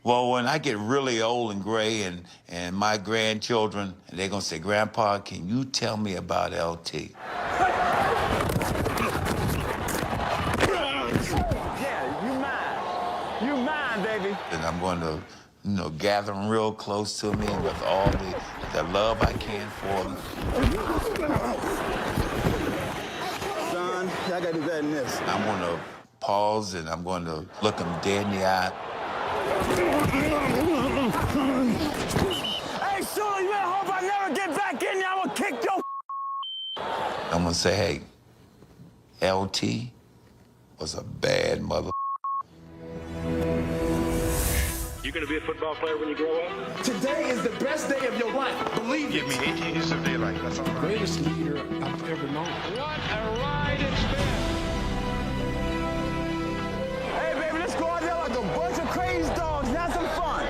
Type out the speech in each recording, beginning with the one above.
Well, when I get really old and gray and my grandchildren, they're going to say, Grandpa, can you tell me about LT? Yeah, you mine, baby. And I'm going to, gather them real close to me with all the love I can for them. Son, I got to do better than this. I'm going to pause and I'm going to look them dead in the eye. Hey, Shula, you better hope I never get back in there. I'm going to kick your... I'm going to say, hey, LT was a bad mother. You gonna be a football player when you grow up? Today is the best day of your life. Believe Give me 18 years of daylight. That's all right. Greatest leader I've ever known. What a ride it's been! Hey, baby, let's go out there like a bunch of crazy dogs and have some fun.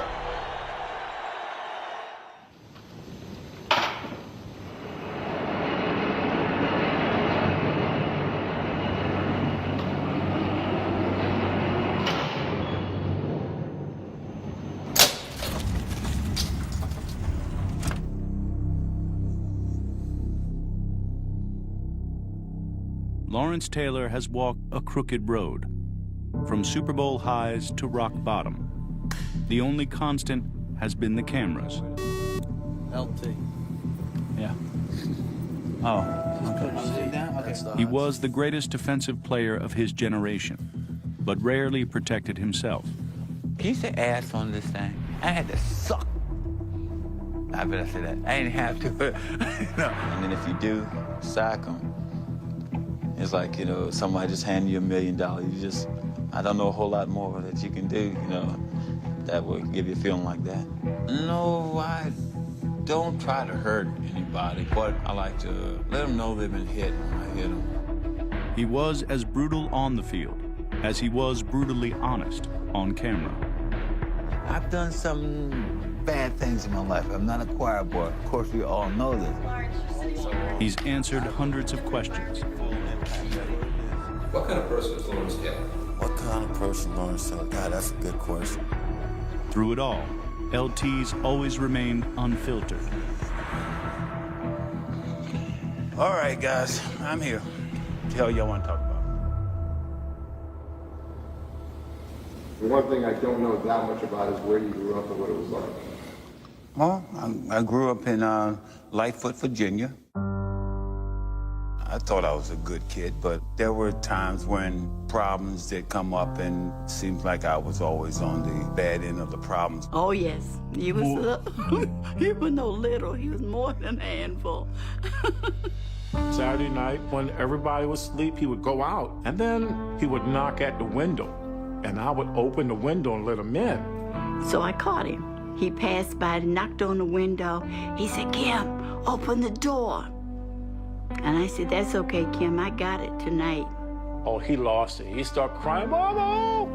Lawrence Taylor has walked a crooked road, from Super Bowl highs to rock bottom. The only constant has been the cameras. LT. Yeah. Oh, okay. He was the greatest defensive player of his generation, but rarely protected himself. Can you say ass on this thing? I had to suck. I better say that. I didn't have to. No. And then if you do sack them, it's like, somebody just hand you $1 million. I don't know a whole lot more that you can do, that would give you a feeling like that. No, I don't try to hurt anybody, but I like to let them know they've been hit when I hit them. He was as brutal on the field as he was brutally honest on camera. I've done some bad things in my life. I'm not a choir boy. Of course, we all know this. He's answered hundreds of questions. What kind of person is Lawrence Taylor? What kind of person, Lawrence Taylor? God, that's a good question. Through it all, LT's always remained unfiltered. All right, guys, I'm here. What the hell y'all want to talk about? The one thing I don't know that much about is where you grew up and what it was like. Well, I grew up in Lightfoot, Virginia. I thought I was a good kid, but there were times when problems did come up, and it seems like I was always on the bad end of the problems. Oh, yes. He was, he was no little. He was more than a handful. Saturday night, when everybody was asleep, he would go out, and then he would knock at the window, and I would open the window and let him in. So I caught him. He passed by, knocked on the window. He said, Kim, open the door. And I said, that's okay, Kim, I got it tonight. Oh, he lost it. He started crying, Mama!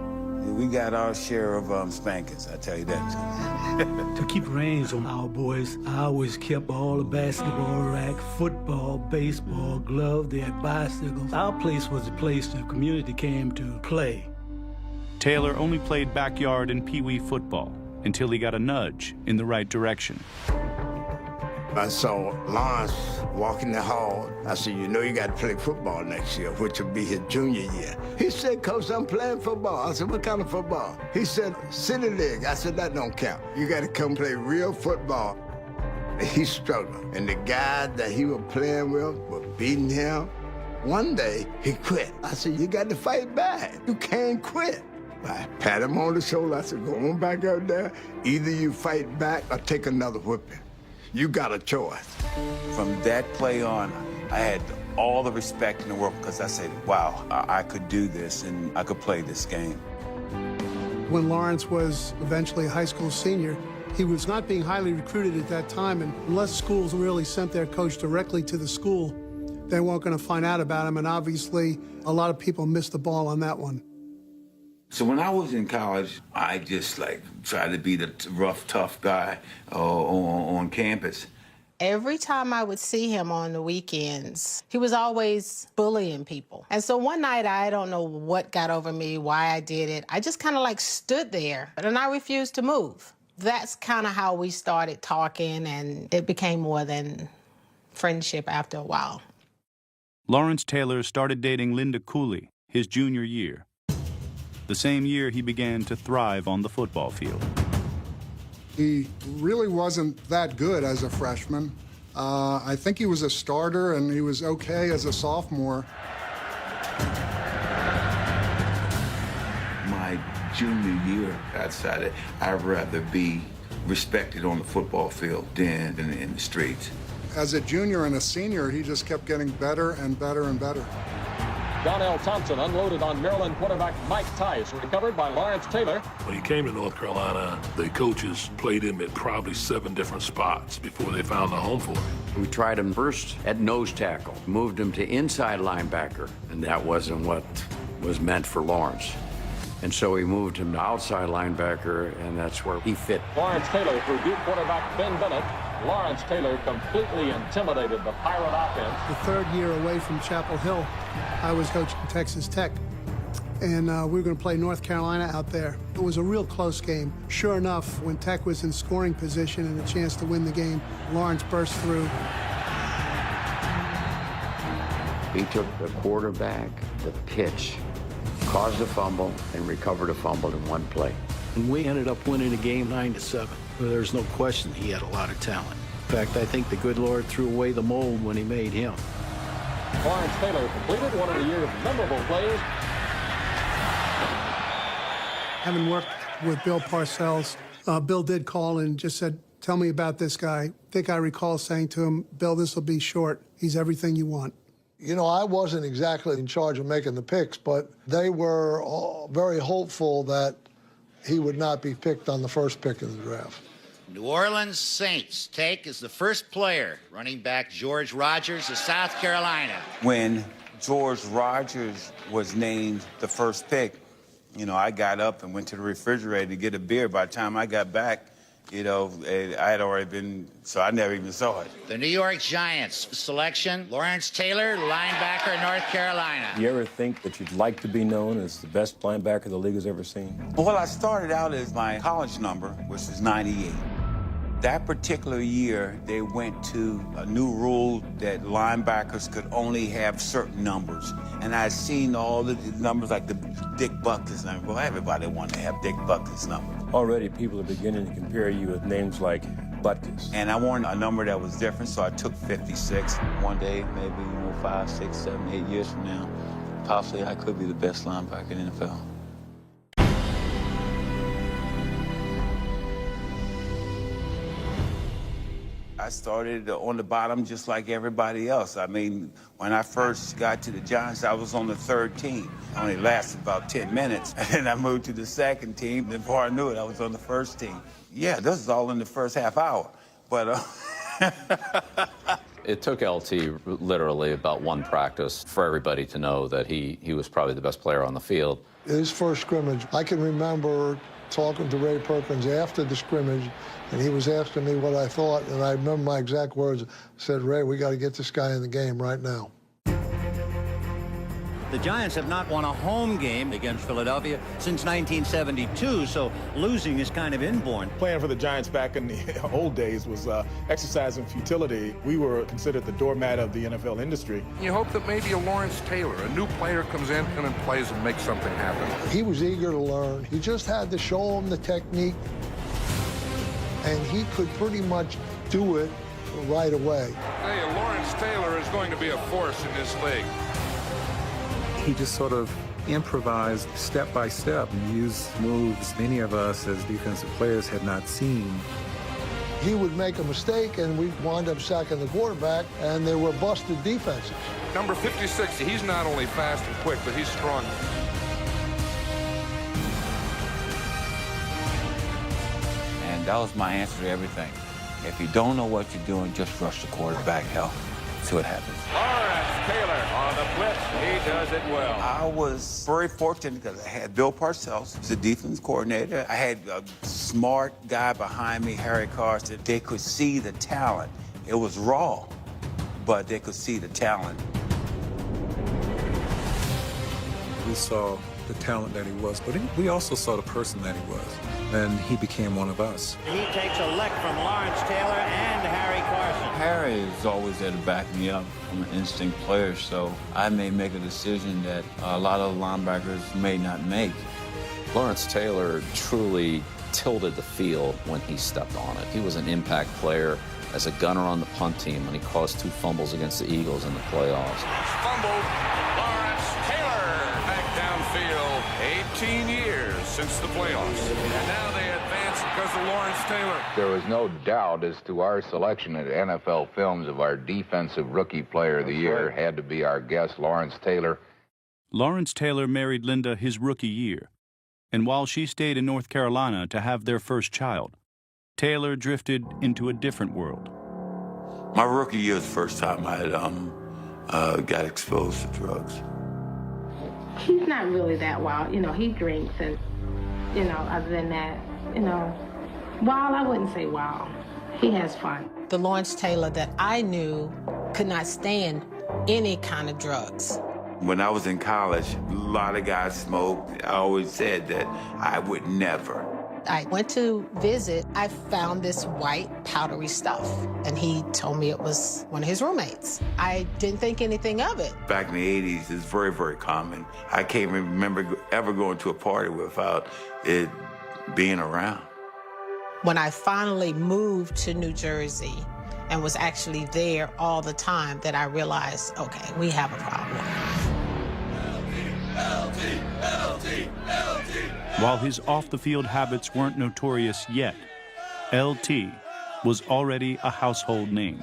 We got our share of spankings, I tell you that. To keep reins on our boys, I always kept all the basketball rack, football, baseball, glove, they had bicycles. Our place was a place the community came to play. Taylor only played backyard and pee-wee football until he got a nudge in the right direction. I saw Lawrence walking the hall. I said, you got to play football next year, which will be his junior year. He said, Coach, I'm playing football. I said, what kind of football? He said, city league. I said, that don't count. You got to come play real football. He struggled, and the guy that he was playing with was beating him. One day, he quit. I said, you got to fight back. You can't quit. I pat him on the shoulder. I said, go on back out there. Either you fight back or take another whipping. You got a choice. From that play on, I had all the respect in the world because I said, wow, I could do this and I could play this game. When Lawrence was eventually a high school senior, he was not being highly recruited at that time, and unless schools really sent their coach directly to the school, they weren't going to find out about him, and obviously a lot of people missed the ball on that one. So when I was in college, I just tried to be the rough, tough guy on campus. Every time I would see him on the weekends, he was always bullying people. And so one night, I don't know what got over me, why I did it. I just kind of like stood there and I refused to move. That's kind of how we started talking, and it became more than friendship after a while. Lawrence Taylor started dating Linda Cooley his junior year. The same year he began to thrive on the football field. He really wasn't that good as a freshman. I think he was a starter, and he was okay as a sophomore. My junior year, I decided I'd rather be respected on the football field than in the streets. As a junior and a senior, he just kept getting better and better and better. John L. Thompson unloaded on Maryland quarterback Mike Tice, recovered by Lawrence Taylor. When he came to North Carolina, the coaches played him at probably 7 different spots before they found a home for him. We tried him first at nose tackle, moved him to inside linebacker, and that wasn't what was meant for Lawrence. And so we moved him to outside linebacker, and that's where he fit. Lawrence Taylor threw Duke quarterback Ben Bennett. Lawrence Taylor completely intimidated the Pirate offense. The third year away from Chapel Hill, I was coaching Texas Tech, and we were going to play North Carolina out there. It was a real close game. Sure enough, when Tech was in scoring position and a chance to win the game, Lawrence burst through. He took the quarterback, the pitch, caused a fumble, and recovered a fumble in one play. And we ended up winning the game 9-7. There's no question he had a lot of talent. In fact, I think the good Lord threw away the mold when he made him. Lawrence Taylor completed one of the year's memorable plays. Having worked with Bill Parcells, Bill did call and just said, "Tell me about this guy." I think I recall saying to him, "Bill, this will be short. He's everything you want." You know, I wasn't exactly in charge of making the picks, but they were all very hopeful that he would not be picked on the first pick in the draft. New Orleans Saints take as the first player running back George Rogers of South Carolina. When George Rogers was named the first pick, you know, I got up and went to the refrigerator to get a beer. By the time I got back, you know, I had already been, so I never even saw it. The New York Giants selection, Lawrence Taylor, linebacker, North Carolina. You ever think that you'd like to be known as the best linebacker the league has ever seen? Well, I started out as my college number, which is 98. That particular year, they went to a new rule that linebackers could only have certain numbers. And I'd seen all the numbers like the Dick Butkus number. Well, everybody wanted to have Dick Butkus number. Already people are beginning to compare you with names like Butkus. And I wanted a number that was different, so I took 56. One day, maybe 5, 6, 7, 8 years from now, possibly I could be the best linebacker in the NFL. I started on the bottom just like everybody else. I mean, when I first got to the Giants, I was on the third team. I only lasted about 10 minutes, and then I moved to the second team. And before I knew it, I was on the first team. Yeah, this is all in the first half hour, but... It took LT literally about one practice for everybody to know that he was probably the best player on the field. His first scrimmage, I can remember talking to Ray Perkins after the scrimmage, and he was asking me what I thought, and I remember my exact words. I said, "Ray, we got to get this guy in the game right now." The Giants have not won a home game against Philadelphia since 1972, so losing is kind of inborn. Playing for the Giants back in the old days was exercise in futility. We were considered the doormat of the NFL industry. You hope that maybe a Lawrence Taylor, a new player, comes in and plays and makes something happen. He was eager to learn. He just had to show him the technique, and he could pretty much do it right away. Hey, Lawrence Taylor is going to be a force in this league. He just sort of improvised step by step and used moves many of us as defensive players had not seen. He would make a mistake, and we'd wind up sacking the quarterback, and there were busted defenses. Number 56, he's not only fast and quick, but he's strong. And that was my answer to everything. If you don't know what you're doing, just rush the quarterback, hell. See what happens. Lawrence Taylor on the blitz. He does it well. I was very fortunate because I had Bill Parcells, who's the defense coordinator. I had a smart guy behind me, Harry Carson. They could see the talent. It was raw, but they could see the talent. We saw the talent that he was, but we also saw the person that he was, and he became one of us. He takes a lick from Lawrence Taylor and Harry Carson. Harry is always there to back me up. I'm an instinct player, so I may make a decision that a lot of linebackers may not make. Lawrence Taylor truly tilted the field when he stepped on it. He was an impact player as a gunner on the punt team when he caused 2 fumbles against the Eagles in the playoffs. Fumbled. Lawrence Taylor back downfield. 18 years since the playoffs. And now they advance because of Lawrence Taylor. There was no doubt as to our selection at NFL Films of our defensive rookie player of the year had to be our guest, Lawrence Taylor. Lawrence Taylor married Linda his rookie year, and while she stayed in North Carolina to have their first child, Taylor drifted into a different world. My rookie year was the first time I had got exposed to drugs. He's not really that wild. You know, he drinks and, you know, other than that, you know, wild, I wouldn't say wild. He has fun. The Lawrence Taylor that I knew could not stand any kind of drugs. When I was in college, a lot of guys smoked. I always said that I would never. I went to visit. I found this white powdery stuff, and he told me it was one of his roommates. I didn't think anything of it. Back in the 80s, it's very, very common. I can't remember ever going to a party without it being around. When I finally moved to New Jersey and was actually there all the time, that I realized, okay, we have a problem. While his off-the-field habits weren't notorious yet, LT was already a household name.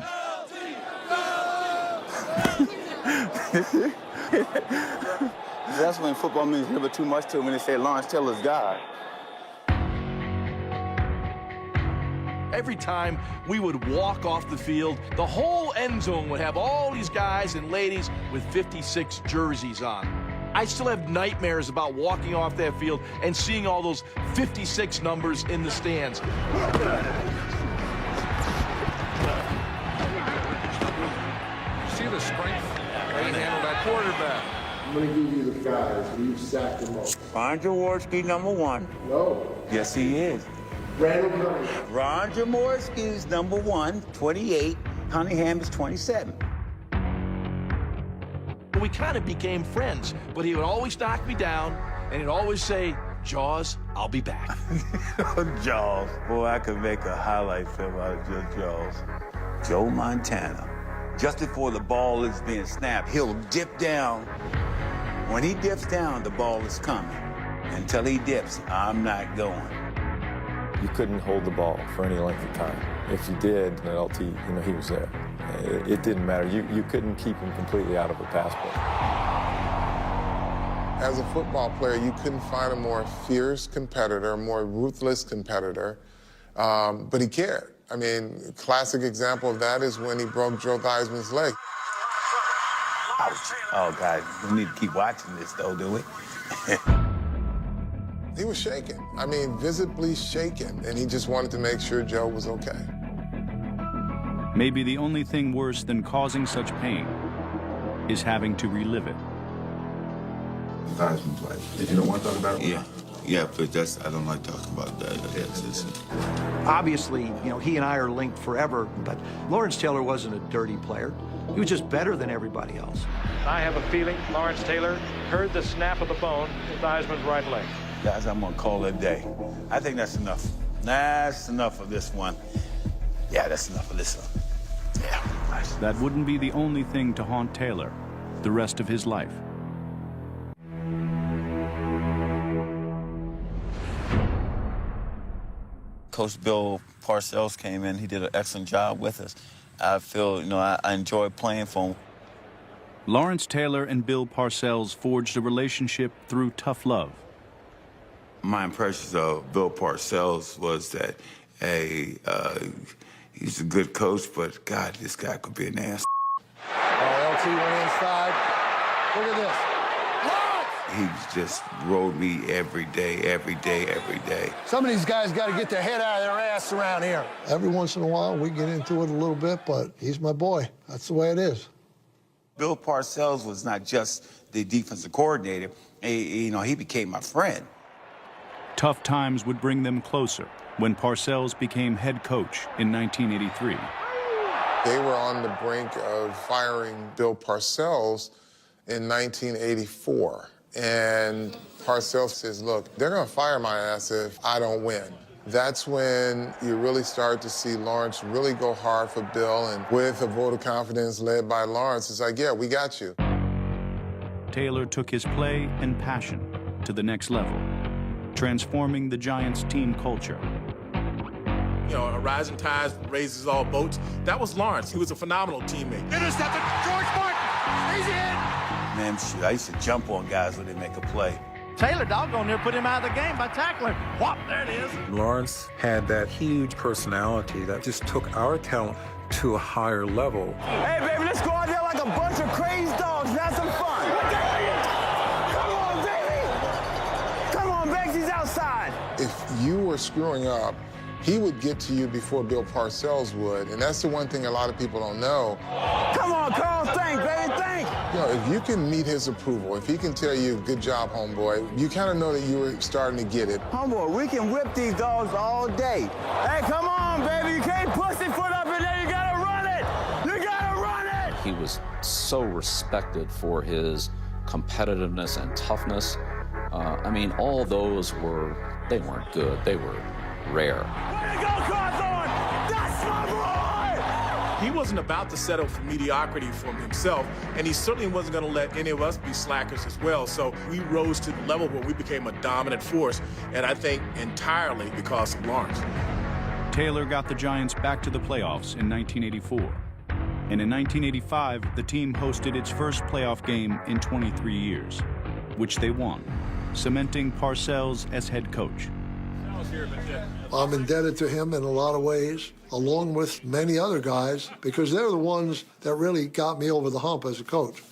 That's when football means a little bit too much to when they say Lawrence Taylor's God. Every time we would walk off the field, the whole end zone would have all these guys and ladies with 56 jerseys on. I still have nightmares about walking off that field and seeing all those 56 numbers in the stands. See the strength they handle that quarterback. I'm going to give you the guys who sacked the most. Ron Jaworski, number 1. No. Yes, he is. Ron Jaworski is number 1, 28. Cunningham is 27. We kind of became friends, but he would always knock me down, and he'd always say, Jaws, I'll be back. Jaws. Boy, I could make a highlight film out of just Jaws. Joe Montana. Just before the ball is being snapped, he'll dip down. When he dips down, the ball is coming. Until he dips, I'm not going. You couldn't hold the ball for any length of time. If you did, at LT, he was there. It didn't matter. You couldn't keep him completely out of a pass play. As a football player, you couldn't find a more fierce competitor, a more ruthless competitor, but he cared. I mean, a classic example of that is when he broke Joe Theismann's leg. Ouch. Oh, God, we need to keep watching this, though, do we? He was shaken. I mean, visibly shaken, and he just wanted to make sure Joe was okay. Maybe the only thing worse than causing such pain is having to relive it. Theismann's life. You don't want to talk about it? Yeah, but I don't like talking about that. Obviously, he and I are linked forever, but Lawrence Taylor wasn't a dirty player. He was just better than everybody else. I have a feeling Lawrence Taylor heard the snap of the bone to Theismann's right leg. Guys, I'm going to call it a day. I think that's enough. That's enough of this one. Yeah, that's enough of this one. Yeah. Nice. That wouldn't be the only thing to haunt Taylor the rest of his life. Coach Bill Parcells came in. He did an excellent job with us. I feel, I enjoy playing for him. Lawrence Taylor and Bill Parcells forged a relationship through tough love. My impressions of Bill Parcells was that, he's a good coach, but God, this guy could be an ass. LT went inside. Look at He just rode me every day, every day, every day. Some of these guys got to get their head out of their ass around here. Every once in a while, we get into it a little bit, but he's my boy. That's the way it is. Bill Parcells was not just the defensive coordinator. He became my friend. Tough times would bring them closer when Parcells became head coach in 1983. They were on the brink of firing Bill Parcells in 1984. And Parcells says, look, they're going to fire my ass if I don't win. That's when you really start to see Lawrence really go hard for Bill. And with a vote of confidence led by Lawrence, it's like, yeah, we got you. Taylor took his play and passion to the next level, transforming the Giants' team culture. You know, a rising tide raises all boats. That was Lawrence. He was a phenomenal teammate. Intercepted. George Martin. He's in. Man, shoot, I used to jump on guys when they make a play. Taylor doggone near put him out of the game by tackling. Whop, there it is. Lawrence had that huge personality that just took our talent to a higher level. Hey, baby, let's go out there like a bunch of crazy dogs and have some fun. Come on, baby. Come on, Beggs, he's outside. If you were screwing up, he would get to you before Bill Parcells would. And that's the one thing a lot of people don't know. Come on, Carl, think, baby, think. You know, if you can meet his approval, if he can tell you, good job, homeboy, you kind of know that you were starting to get it. Homeboy, we can whip these dogs all day. Hey, come on, baby, you can't pussyfoot up in there, you gotta run it. You gotta run it. He was so respected for his competitiveness and toughness. I mean, all those they weren't good, they were rare. Way to go, Cawthorn! That's my boy! He wasn't about to settle for mediocrity for himself, and he certainly wasn't going to let any of us be slackers as well. So we rose to the level where we became a dominant force, and I think entirely because of Lawrence. Taylor got the Giants back to the playoffs in 1984. And in 1985, the team hosted its first playoff game in 23 years, which they won, cementing Parcells as head coach. I'm indebted to him in a lot of ways, along with many other guys, because they're the ones that really got me over the hump as a coach.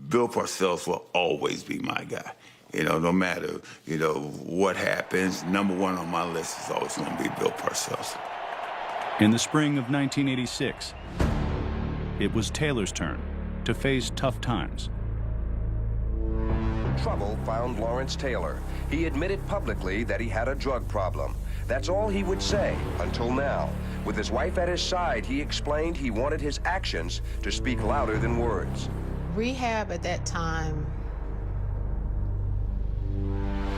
Bill Parcells will always be my guy. You know, no matter, what happens, number one on my list is always going to be Bill Parcells. In the spring of 1986, it was Taylor's turn to face tough times. Trouble found Lawrence Taylor. He admitted publicly that he had a drug problem. That's all he would say until now. With his wife at his side, he explained he wanted his actions to speak louder than words. Rehab at that time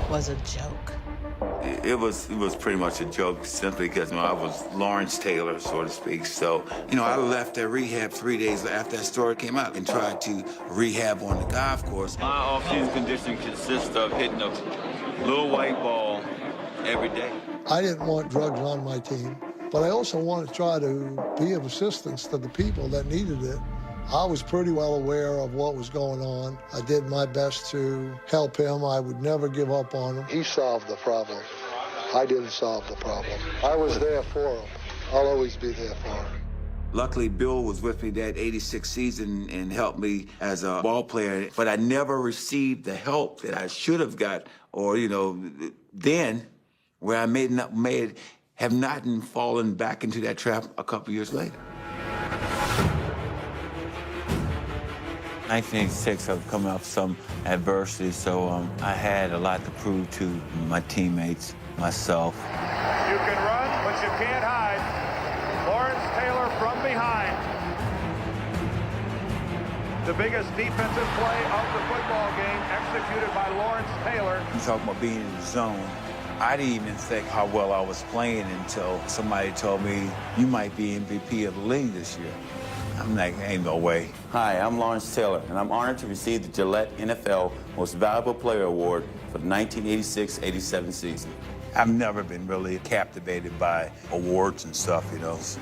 was a joke. It was pretty much a joke simply because I was Lawrence Taylor, so to speak. So, I left that rehab 3 days after that story came out and tried to rehab on the golf course. My off-season conditioning consists of hitting a little white ball every day. I didn't want drugs on my team, but I also wanted to try to be of assistance to the people that needed it. I was pretty well aware of what was going on. I did my best to help him. I would never give up on him. He solved the problem. I didn't solve the problem. I was there for him. I'll always be there for him. Luckily, Bill was with me that 86 season and helped me as a ball player, but I never received the help that I should have got, or, then, where I may have not fallen back into that trap a couple years later. 1986, I've come off some adversity, so I had a lot to prove to my teammates, myself. You can run, but you can't hide. Lawrence Taylor from behind. The biggest defensive play of the football game executed by Lawrence Taylor. You talk about being in the zone. I didn't even think how well I was playing until somebody told me, you might be MVP of the league this year. I'm like, ain't no way. Hi, I'm Lawrence Taylor, and I'm honored to receive the Gillette NFL Most Valuable Player Award for the 1986-87 season. I've never been really captivated by awards and stuff, So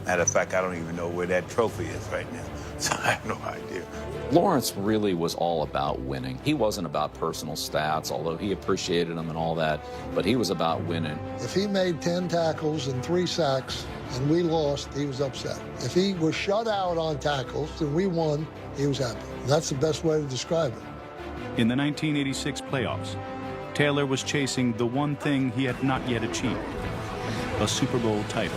matter of fact, I don't even know where that trophy is right now, so I have no idea. Lawrence really was all about winning. He wasn't about personal stats, although he appreciated them and all that, but he was about winning. If he made 10 tackles and 3 sacks and we lost, he was upset. If he was shut out on tackles and we won, he was happy. And that's the best way to describe it. In the 1986 playoffs, Taylor was chasing the one thing he had not yet achieved, a Super Bowl title.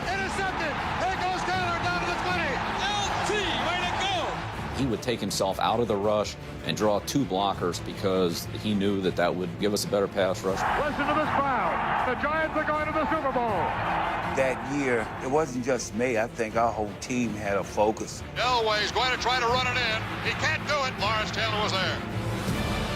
Intercepted. There goes Taylor down to the 20. LT, way to go. He would take himself out of the rush and draw 2 blockers because he knew that that would give us a better pass rush. Listen to this crowd. The Giants are going to the Super Bowl. That year, it wasn't just me. I think our whole team had a focus. Elway's going to try to run it in. He can't do it. Lawrence Taylor was there.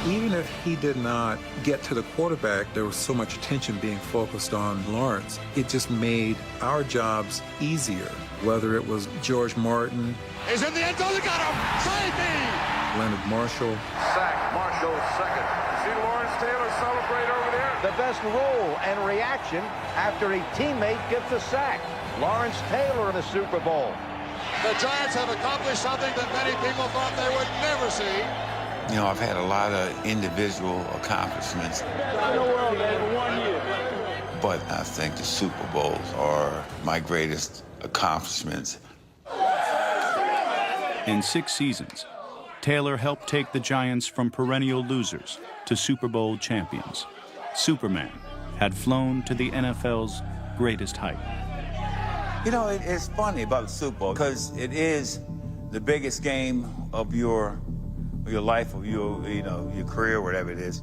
Even if he did not get to the quarterback, there was so much attention being focused on Lawrence. It just made our jobs easier, whether it was George Martin. He's in the end zone. They got him. Safety. Leonard Marshall. Sack. Marshall second. See Lawrence Taylor celebrate over there. The best roll and reaction after a teammate gets a sack. Lawrence Taylor in the Super Bowl. The Giants have accomplished something that many people thought they would never see. You know, I've had a lot of individual accomplishments. Best in the world, man, 1 year. But I think the Super Bowls are my greatest accomplishments. In 6 seasons, Taylor helped take the Giants from perennial losers to Super Bowl champions. Superman had flown to the NFL's greatest height. You know, it's funny about the Super Bowl because it is the biggest game of your life, of your career, whatever it is.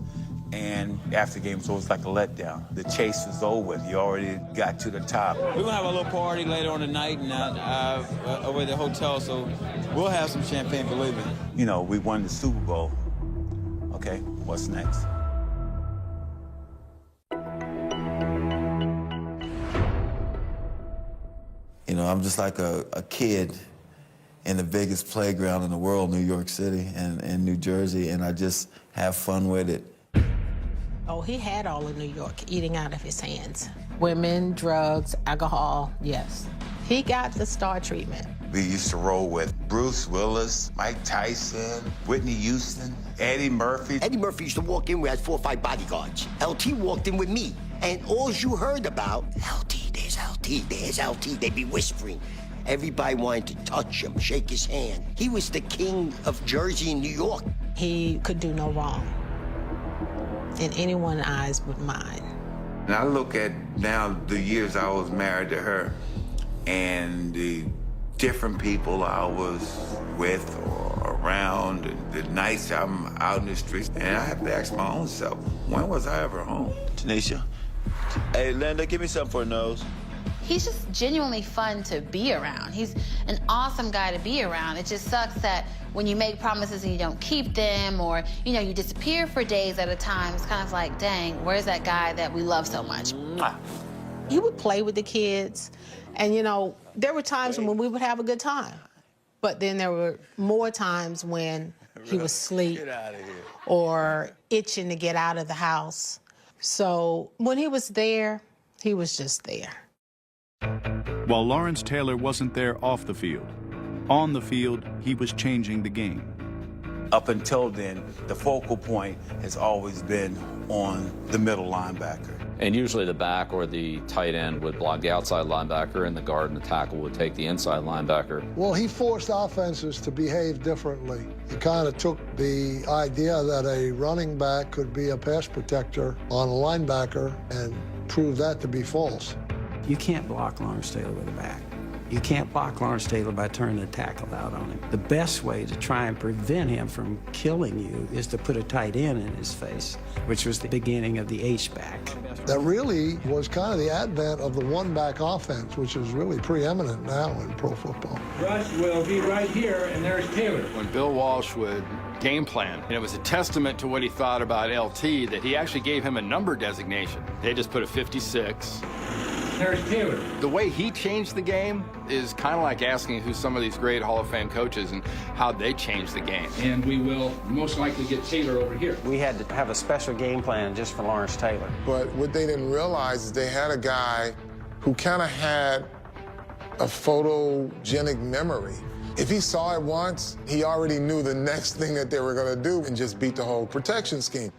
And after the game, so it's like a letdown. The chase was over. You already got to the top. We're gonna have a little party later on tonight and over at the hotel, so we'll have some champagne, believe me. You know, we won the Super Bowl. Okay, what's next? You know, I'm just like a kid in the biggest playground in the world, New York City and New Jersey, and I just have fun with it. Oh, he had all of New York eating out of his hands. Women, drugs, alcohol, yes. He got the star treatment. We used to roll with Bruce Willis, Mike Tyson, Whitney Houston, Eddie Murphy. Eddie Murphy used to walk in, we had 4 or 5 bodyguards. LT walked in with me, and all you heard about, LT, there's LT, there's LT, they'd be whispering. Everybody wanted to touch him, shake his hand. He was the king of Jersey and New York. He could do no wrong in anyone's eyes but mine. And I look at now the years I was married to her and the different people I was with or around, and the nights I'm out in the streets, and I have to ask my own self, when was I ever home? Tanisha, hey, Linda, give me something for a nose. He's just genuinely fun to be around. He's an awesome guy to be around. It just sucks that when you make promises and you don't keep them, or, you disappear for days at a time, it's kind of like, dang, where's that guy that we love so much? He would play with the kids, and, there were times when we would have a good time. But then there were more times when he was asleep or itching to get out of the house. So when he was there, he was just there. While Lawrence Taylor wasn't there off the field, on the field, he was changing the game. Up until then, the focal point has always been on the middle linebacker. And usually the back or the tight end would block the outside linebacker, and the guard and the tackle would take the inside linebacker. Well, he forced offenses to behave differently. He kind of took the idea that a running back could be a pass protector on a linebacker and proved that to be false. You can't block Lawrence Taylor with a back. You can't block Lawrence Taylor by turning the tackle out on him. The best way to try and prevent him from killing you is to put a tight end in his face, which was the beginning of the H-back. That really was kind of the advent of the one-back offense, which is really preeminent now in pro football. Rush will be right here, and there's Taylor. When Bill Walsh would game plan, and it was a testament to what he thought about LT that he actually gave him a number designation. They just put a 56. There's Taylor. The way he changed the game is kind of like asking who some of these great Hall of Fame coaches and how they changed the game. And we will most likely get Taylor over here. We had to have a special game plan just for Lawrence Taylor. But what they didn't realize is they had a guy who kind of had a photogenic memory. If he saw it once, he already knew the next thing that they were going to do and just beat the whole protection scheme.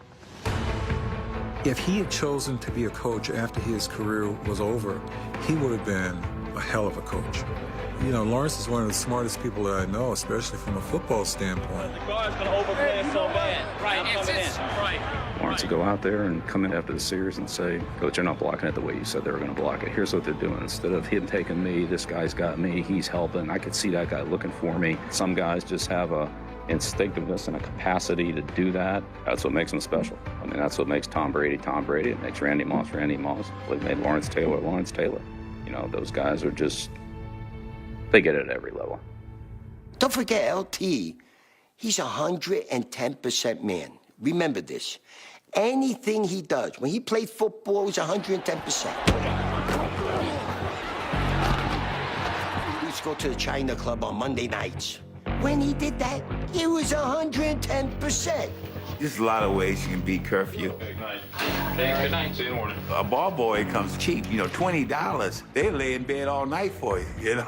If he had chosen to be a coach after his career was over, he would have been a hell of a coach. You know, Lawrence is one of the smartest people that I know, especially from a football standpoint. The guard's going to overplay it so bad. Right, it's right. Lawrence would go out there and come in after the series and say, Coach, they're not blocking it the way you said they were going to block it. Here's what they're doing. Instead of him taking me, this guy's got me, he's helping. I could see that guy looking for me. Some guys just have a instinctiveness and a capacity to do that. That's what makes them special. I mean, that's what makes Tom Brady Tom Brady. It makes Randy Moss Randy Moss. What made Lawrence Taylor Lawrence Taylor. You know, those guys are just, they get it at every level. Don't forget LT. He's 110% man. Remember this. Anything he does, when he played football, he's 110%. He used to go to the China Club on Monday nights. When he did that, it was 110%. There's a lot of ways you can beat curfew. Good night. See you in the morning. A ball boy comes cheap, you know, $20. They lay in bed all night for you, you know.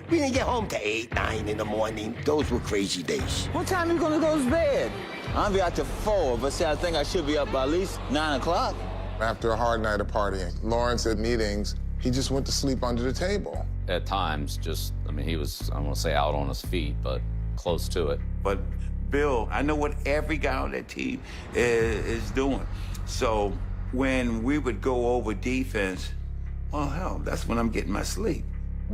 We didn't get home to 8, 9 in the morning. Those were crazy days. What time are you gonna go to bed? I'll be out till 4, but see, I think I should be up by at least 9 o'clock. After a hard night of partying, Lawrence at meetings, he just went to sleep under the table. At times, just, I mean, he was, I don't want to say out on his feet, but close to it. But Bill, I know what every guy on that team is doing. So when we would go over defense, well, hell, that's when I'm getting my sleep.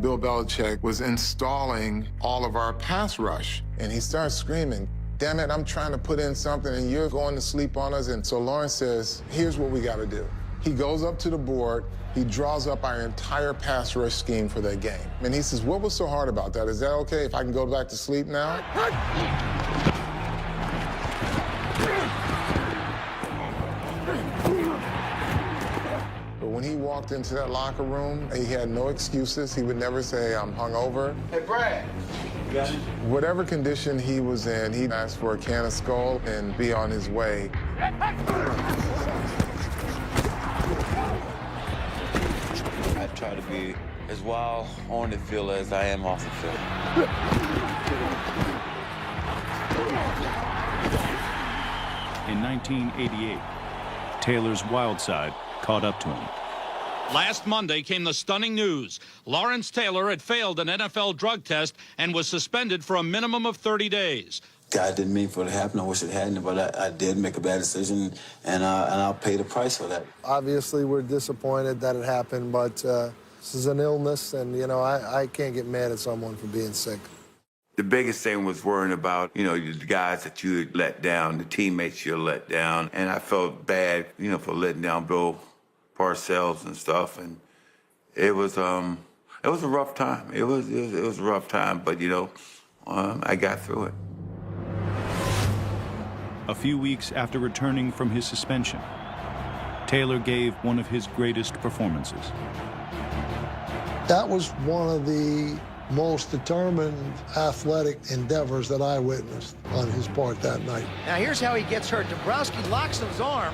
Bill Belichick was installing all of our pass rush, and he starts screaming, damn it, I'm trying to put in something, and you're going to sleep on us. And so Lawrence says, here's what we got to do. He goes up to the board, he draws up our entire pass rush scheme for that game. And he says, what was so hard about that? Is that okay if I can go back to sleep now? But when he walked into that locker room, he had no excuses. He would never say, I'm hungover. Hey, Brad. You got it? Whatever condition he was in, he'd ask for a can of Skull and be on his way. I try to be as wild on the field as I am off the field. In 1988, Taylor's wild side caught up to him. Last Monday came the stunning news. Lawrence Taylor had failed an NFL drug test and was suspended for a minimum of 30 days. God didn't mean for it to happen. I wish it hadn't, but I did make a bad decision, and I'll pay the price for that. Obviously, we're disappointed that it happened, but this is an illness, and, you know, I can't get mad at someone for being sick. The biggest thing was worrying about, you know, the guys that you had let down, the teammates you let down, and I felt bad, you know, for letting down Bill Parcells and stuff, and it was a rough time. It was a rough time, but, you know, I got through it. A few weeks after returning from his suspension, Taylor gave one of his greatest performances. That was one of the most determined athletic endeavors that I witnessed on his part that night. Now here's how he gets hurt. Dombrowski locks his arm.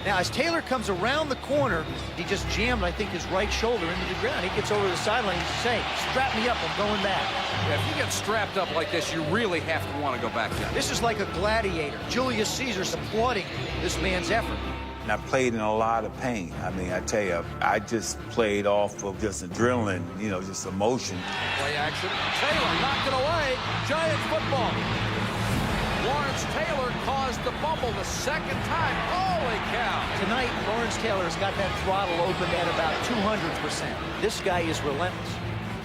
Now as Taylor comes around the corner, he just jammed, I think, his right shoulder into the ground. He gets over the sideline. He's saying, strap me up, I'm going back. Yeah, if you get strapped up like this, you really have to want to go back down. This is like a gladiator. Julius Caesar's applauding this man's effort. And I played in a lot of pain. I mean, I tell you, I just played off of just adrenaline, you know, just emotion. Play action. Taylor knocked it away. Giant football. Lawrence Taylor caused the fumble the second time. Holy cow. Tonight, Lawrence Taylor has got that throttle opened at about 200%. This guy is relentless.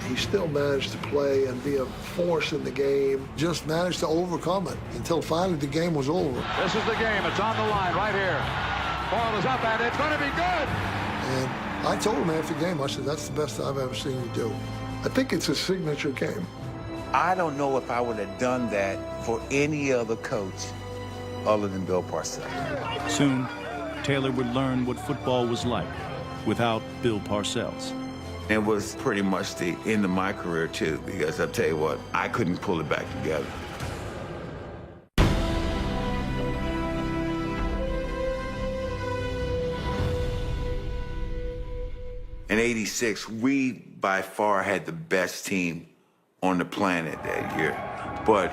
He still managed to play and be a force in the game, just managed to overcome it until finally the game was over. This is the game. It's on the line right here. Ball is up, and it's going to be good. And I told him after the game, I said, that's the best I've ever seen you do. I think it's a signature game. I don't know if I would have done that for any other coach other than Bill Parcells. Soon, Taylor would learn what football was like without Bill Parcells. It was pretty much the end of my career, too, because I'll tell you what, I couldn't pull it back together. In '86, we by far had the best team on the planet that year. But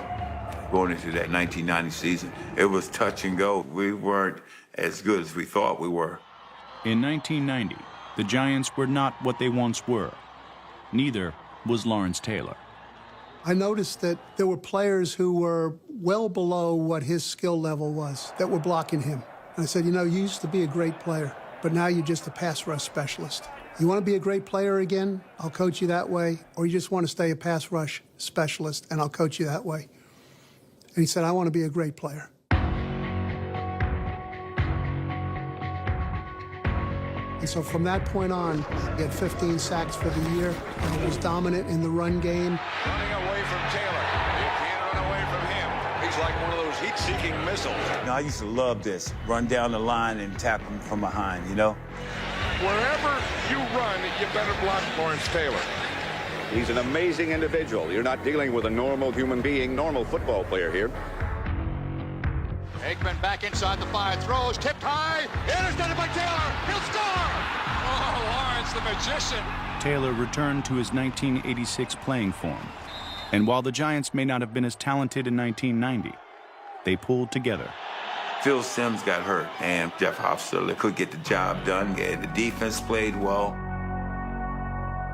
going into that 1990 season, it was touch and go. We weren't as good as we thought we were. In 1990, the Giants were not what they once were, Neither was Lawrence Taylor. I noticed that there were players who were well below what his skill level was that were blocking him. And I said, you know, you used to be a great player, but now you're just a pass rush specialist. You want to be a great player again? I'll coach you that way. Or you just want to stay a pass rush specialist, and I'll coach you that way. And he said, I want to be a great player. And so from that point on, he had 15 sacks for the year, and was dominant in the run game. Running away from Taylor. You can't run away from him. He's like one of those heat-seeking missiles. You know, I used to love this. Run down the line and tap him from behind, you know? Wherever you run, you better block Lawrence Taylor. He's an amazing individual. You're not dealing with a normal human being, normal football player here. Aikman back inside the 5, throws, tipped high, intercepted by Taylor, he'll score! Oh, Lawrence, the magician. Taylor returned to his 1986 playing form, and while the Giants may not have been as talented in 1990, they pulled together. Phil Simms got hurt, and Jeff Hofstadter could get the job done, and the defense played well.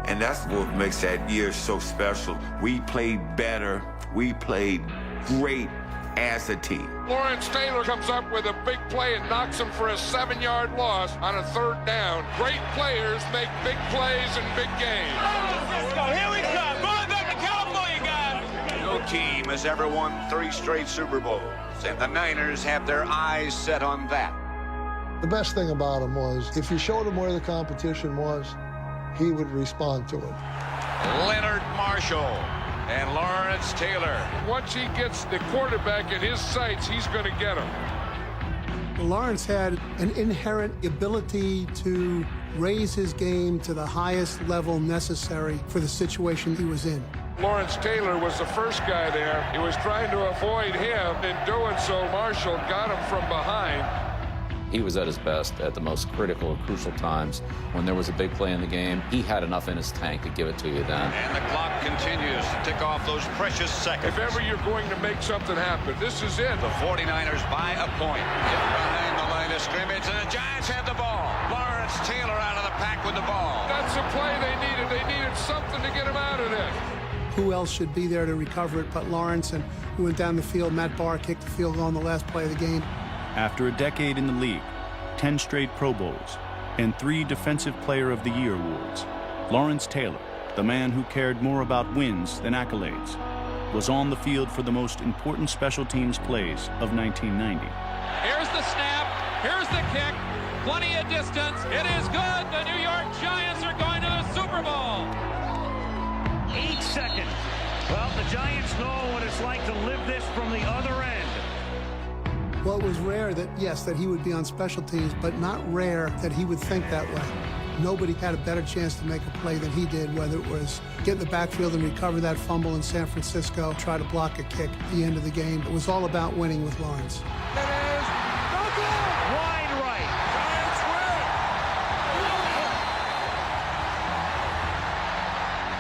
And that's what makes that year so special. We played better, we played great as a team. Lawrence Taylor comes up with a big play and knocks him for a 7-yard loss on a 3rd down. Great players make big plays in big games. Here we come, going back to California, guys. No team has ever won 3 straight Super Bowls, and the Niners have their eyes set on that. The best thing about him was, if you showed him where the competition was, he would respond to it. Leonard Marshall and Lawrence Taylor. Once he gets the quarterback in his sights, he's going to get him. Lawrence had an inherent ability to raise his game to the highest level necessary for the situation he was in. Lawrence Taylor was the first guy there. He was trying to avoid him. In doing so, Marshall got him from behind. He was at his best at the most critical and crucial times. When there was a big play in the game, he had enough in his tank to give it to you then. And the clock continues to tick off those precious seconds. If ever you're going to make something happen, this is it. The 49ers by a point. Get behind the line of scrimmage, and the Giants have the ball. Lawrence Taylor out of the pack with the ball. That's the play they needed. They needed something to get him out of this. Who else should be there to recover it but Lawrence? And we went down the field. Matt Barr kicked the field goal on the last play of the game. After a decade in the league, 10 straight Pro Bowls, and 3 Defensive Player of the Year awards, Lawrence Taylor, the man who cared more about wins than accolades, was on the field for the most important special teams plays of 1990. Here's the snap. Here's the kick. Plenty of distance. It is good. The New York Giants are going to the Super Bowl. 8 seconds. Well, the Giants know what it's like to live this from the other end. Well, it was rare that, yes, that he would be on special teams, but not rare that he would think that way. Nobody had a better chance to make a play than he did, whether it was get in the backfield and recover that fumble in San Francisco, try to block a kick at the end of the game. It was all about winning with Lawrence. Wide right. Giants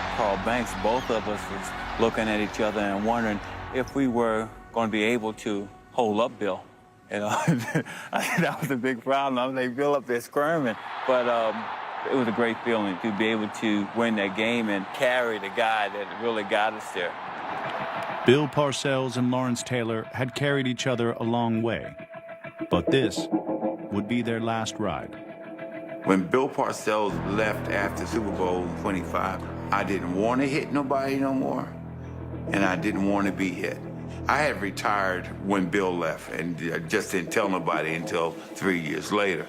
win. Carl Banks, both of us was looking at each other and wondering if we were going to be able to hold up Bill. You know, I think that was a big problem. I was like, Bill up there squirming. But it was a great feeling to be able to win that game and carry the guy that really got us there. Bill Parcells and Lawrence Taylor had carried each other a long way, but this would be their last ride. When Bill Parcells left after Super Bowl XXV, I didn't want to hit nobody no more, and I didn't want to be hit. I had retired when Bill left and just didn't tell nobody until 3 years later.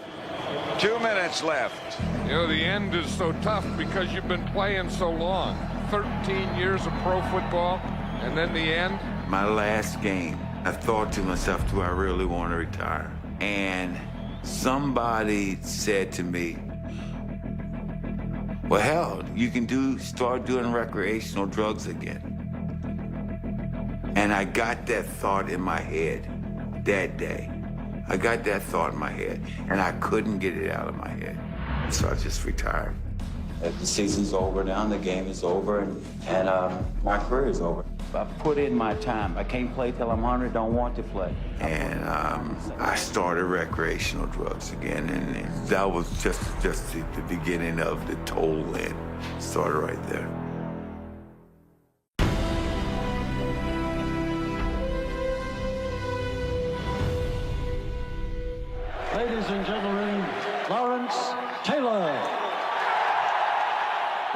2 minutes left. You know, the end is so tough because you've been playing so long. 13 years of pro football, and then the end. My last game, I thought to myself, do I really want to retire? And somebody said to me, well, hell, you can start doing recreational drugs again. And I got that thought in my head that day. I got that thought in my head, and I couldn't get it out of my head. So I just retired. The season's over now, the game is over, and my career is over. I put in my time. I can't play till I'm 100, don't want to play. And I started recreational drugs again, and that was just the beginning of the toll end. Started right there. Ladies and gentlemen, Lawrence Taylor.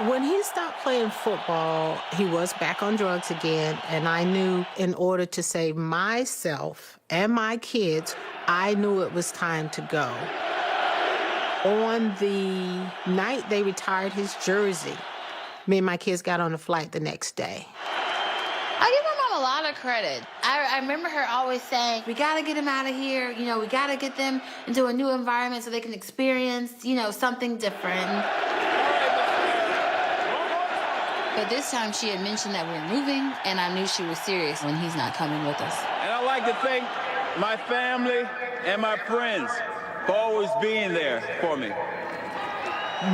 When he stopped playing football, he was back on drugs again, and I knew in order to save myself and my kids, I knew it was time to go. On the night they retired his jersey, me and my kids got on a flight the next day. I give my mom a lot of credit. I remember her always saying, we gotta get them out of here, you know, we gotta get them into a new environment so they can experience, you know, something different. But this time she had mentioned that we were moving, and I knew she was serious when he's not coming with us. And I'd like to thank my family and my friends for always being there for me.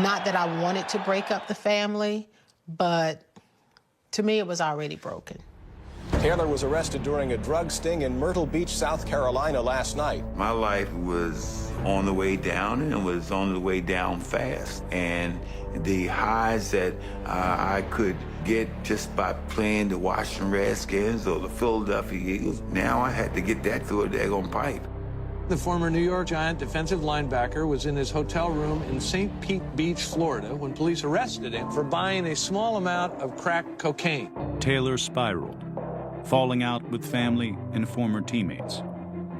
Not that I wanted to break up the family, but to me it was already broken. Taylor was arrested during a drug sting in Myrtle Beach, South Carolina last night. My life was on the way down, and it was on the way down fast. And the highs that I could get just by playing the Washington Redskins or the Philadelphia Eagles, now I had to get that through a daggone pipe. The former New York Giant defensive linebacker was in his hotel room in St. Pete Beach, Florida, when police arrested him for buying a small amount of crack cocaine. Taylor spiraled, falling out with family and former teammates.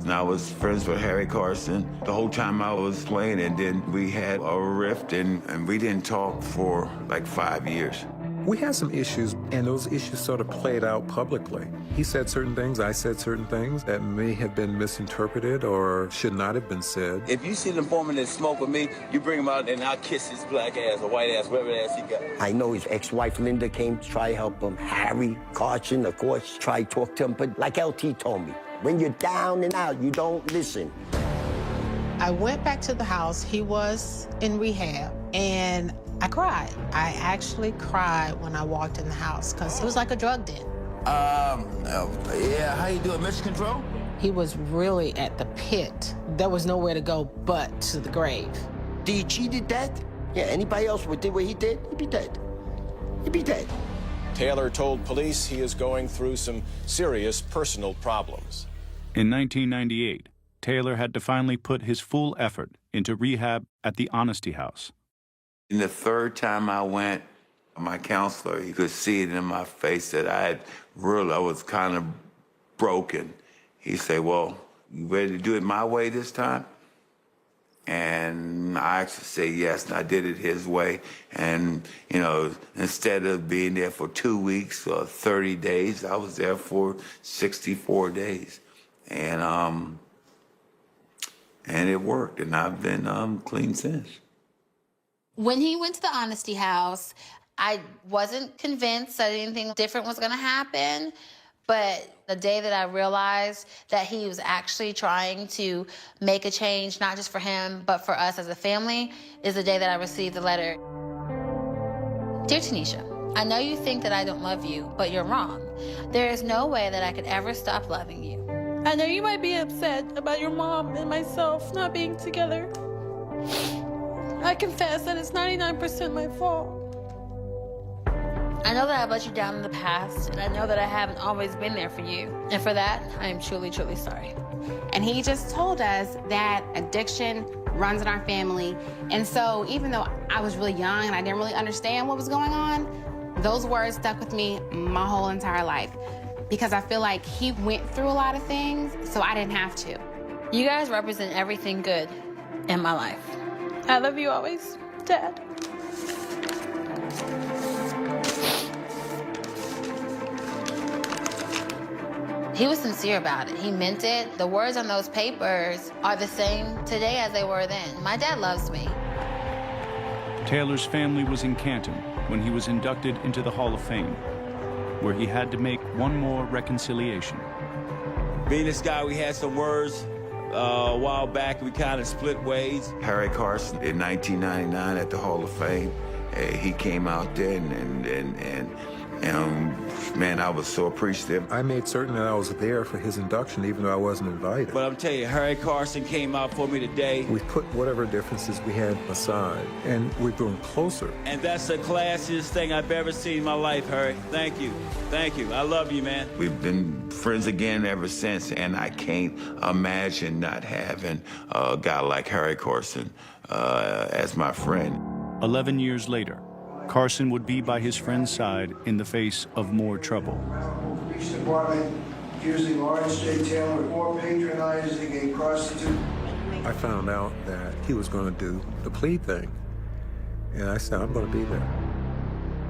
And I was friends with Harry Carson the whole time I was playing, and then we had a rift, and we didn't talk for like 5 years. We had some issues, and those issues sort of played out publicly. He said certain things, I said certain things that may have been misinterpreted or should not have been said. If you see the foreman that smoke with me, you bring him out and I'll kiss his black ass or white ass, whatever ass he got. I know his ex-wife Linda came to try to help him. Harry Carson, of course, tried to talk to him, but like LT told me, when you're down and out, you don't listen. I went back to the house. He was in rehab, and I cried. I actually cried when I walked in the house because it was like a drug den. Yeah, how you doing, Mission Control? He was really at the pit. There was nowhere to go but to the grave. Did he cheated dead? Yeah, anybody else would do what he did, he'd be dead. He'd be dead. Taylor told police he is going through some serious personal problems. In 1998, Taylor had to finally put his full effort into rehab at the Honesty House. And the third time I went, my counselor, he could see it in my face that I was kind of broken. He said, well, you ready to do it my way this time? And I actually said yes, and I did it his way. And, you know, instead of being there for 2 weeks or 30 days, I was there for 64 days. And it worked, and I've been clean since. When he went to the Honesty House, I wasn't convinced that anything different was going to happen. But the day that I realized that he was actually trying to make a change, not just for him, but for us as a family, is the day that I received the letter. Dear Tanisha, I know you think that I don't love you, but you're wrong. There is no way that I could ever stop loving you. I know you might be upset about your mom and myself not being together. I confess that it's 99% my fault. I know that I've let you down in the past, and I know that I haven't always been there for you. And for that, I am truly, truly sorry. And he just told us that addiction runs in our family. And so even though I was really young and I didn't really understand what was going on, those words stuck with me my whole entire life. Because I feel like he went through a lot of things, so I didn't have to. You guys represent everything good in my life. I love you always, Dad. He was sincere about it. He meant it. The words on those papers are the same today as they were then. My dad loves me. Taylor's family was in Canton when he was inducted into the Hall of Fame, where he had to make one more reconciliation. Being this guy, we had some words a while back. We kind of split ways. Harry Carson in 1999 at the Hall of Fame, he came out there and And man, I was so appreciative. I made certain that I was there for his induction, even though I wasn't invited. But I'm telling you, Harry Carson came out for me today. We put whatever differences we had aside, and we're growing closer. And that's the classiest thing I've ever seen in my life, Harry. Thank you. Thank you. I love you, man. We've been friends again ever since, and I can't imagine not having a guy like Harry Carson as my friend. 11 years later, Carson would be by his friend's side in the face of more trouble. Police Department accusing Lawrence J. Taylor of more patronizing a prostitute. I found out that he was going to do the plea thing, and I said, I'm going to be there.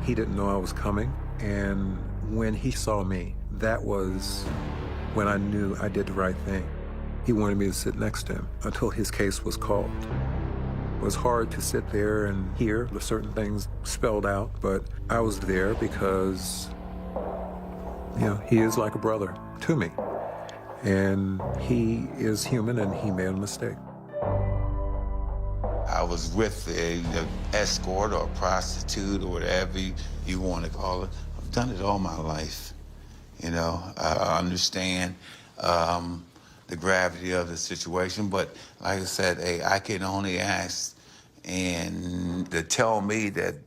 He didn't know I was coming, and when he saw me, that was when I knew I did the right thing. He wanted me to sit next to him until his case was called. It was hard to sit there and hear the certain things spelled out, but I was there because, you know, he is like a brother to me. And he is human, and he made a mistake. I was with an escort or a prostitute or whatever you want to call it. I've done it all my life. You know, I understand the gravity of the situation, but like I said, hey, I can only ask and to tell me that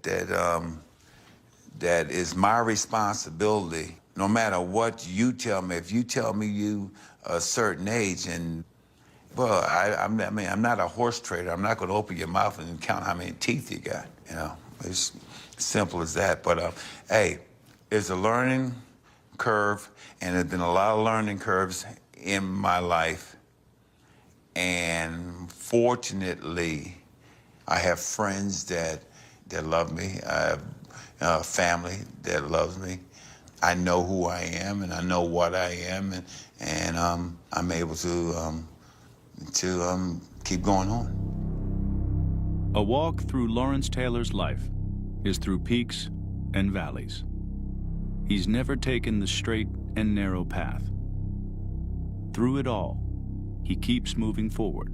is my responsibility. No matter what you tell me, if you tell me you a certain age, and well, I'm not a horse trader. I'm not going to open your mouth and count how many teeth you got. You know, it's simple as that. But hey, it's a learning curve, and there's been a lot of learning curves in my life. And fortunately, I have friends that love me. I have family that loves me. I know who I am, and I know what I am, and I'm able to keep going on. A walk through Lawrence Taylor's life is through peaks and valleys. He's never taken the straight and narrow path. Through it all, he keeps moving forward.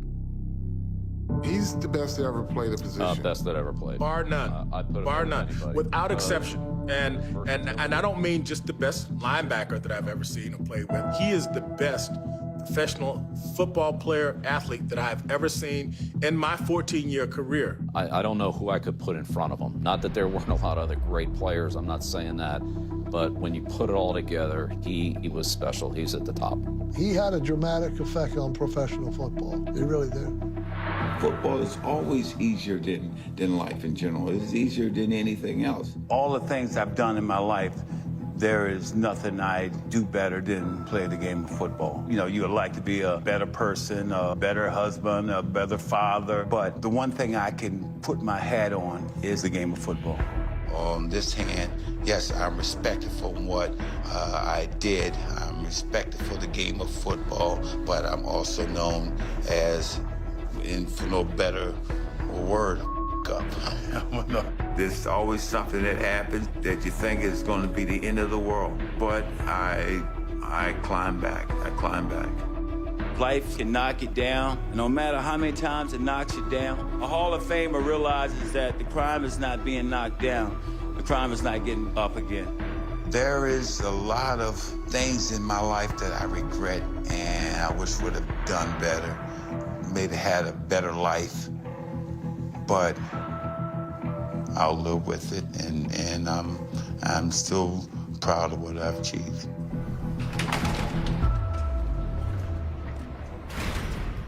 He's the best that ever played a position. Best that ever played. Bar none. Bar none. Without exception. And I don't mean just the best linebacker that I've ever seen him play with. He is the best professional football player, athlete that I've ever seen in my 14-year career. I don't know who I could put in front of him. Not that there weren't a lot of other great players, I'm not saying that. But when you put it all together, he was special. He's at the top. He had a dramatic effect on professional football. He really did. Football is always easier than life in general. It's easier than anything else. All the things I've done in my life, there is nothing I do better than play the game of football. You know, you would like to be a better person, a better husband, a better father, but the one thing I can put my hat on is the game of football. On this hand, yes, I'm respected for what I did. I'm respected for the game of football, but I'm also known as, for no better word, up. There's always something that happens that you think is going to be the end of the world, but I climb back. I climb back. Life can knock you down, and no matter how many times it knocks you down, a Hall of Famer realizes that the crime is not being knocked down. The crime is not getting up again. There is a lot of things in my life that I regret, and I wish would have done better, maybe had a better life, but I'll live with it, and I'm still proud of what I've achieved.